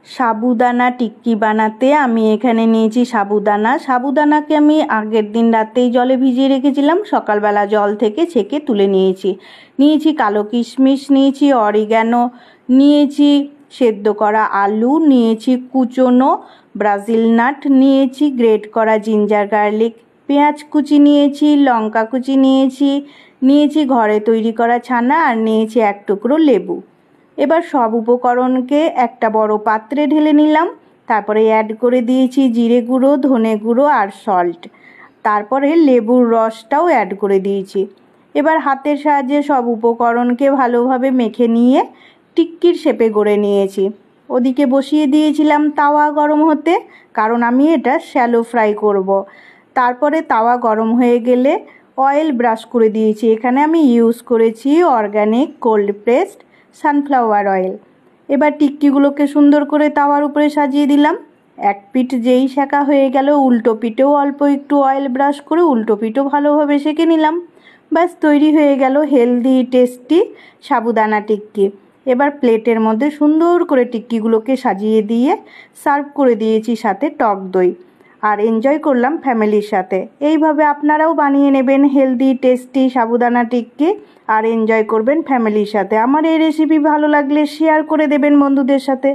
সাবুদানা টিক্কি বানাতে আমি এখানে নিয়েছি সাবুদানাকে আমি আগের দিন রাতেই জলে ভিজিয়ে রেখেছিলাম, সকালবেলা জল থেকে ছেঁকে তুলে নিয়েছি কালো কিশমিশ, নিয়েছি অরিগ্যানো, নিয়েছি সেদ্ধ করা আলু, নিয়েছি কুচনো ব্রাজিল নাট, নিয়েছি গ্রেট করা জিঞ্জার গার্লিক, পেঁয়াজ কুচি নিয়েছি, লঙ্কা কুচি নিয়েছি ঘরে তৈরি করা ছানা, আর নিয়েছি এক টুকরো লেবু। এবার সব উপকরণকে একটা বড় পাত্রে ঢেলে নিলাম। তারপরে অ্যাড করে দিয়েছি জিরে গুঁড়ো, ধনে গুঁড়ো আর সল্ট। তারপরে লেবুর রসটাও অ্যাড করে দিয়েছি। এবার হাতের সাহায্যে সব উপকরণকে ভালোভাবে মেখে নিয়ে টিক্কির শেপে গড়ে নিয়েছি। ওদিকে বসিয়ে দিয়েছিলাম তাওয়া গরম হতে, কারণ আমি এটা শ্যালো ফ্রাই করব। তারপরে তাওয়া গরম হয়ে গেলে অয়েল ব্রাশ করে দিয়েছি। এখানে আমি ইউজ করেছি organic cold pressed sunflower oil. এবার টিক্কিগুলোকে সুন্দর করে তাওয়ার উপরে সাজিয়ে দিলাম। এক পিঠ যেই সেঁকা হয়ে গেল, উল্টো পিঠেও অল্প একটু অয়েল ব্রাশ করে উল্টো পিঠও ভালোভাবে সেঁকে নিলাম। ব্যাস তৈরি হয়ে গেল হেলদি টেস্টি সাবুদানা টিক্কি। এবার প্লেটের মধ্যে সুন্দর করে টিক্কিগুলোকে সাজিয়ে দিয়ে সার্ভ করে দিয়েছি সাথে টক দই, আর এনজয় করলাম ফ্যামিলির সাথে। এইভাবে আপনারাও বানিয়ে নেবেন হেলদি টেস্টি সাবুদানা টিক্কি আর এনজয় করবেন ফ্যামিলির সাথে। আমার এই রেসিপি ভালো লাগলে শেয়ার করে দেবেন বন্ধুদের সাথে।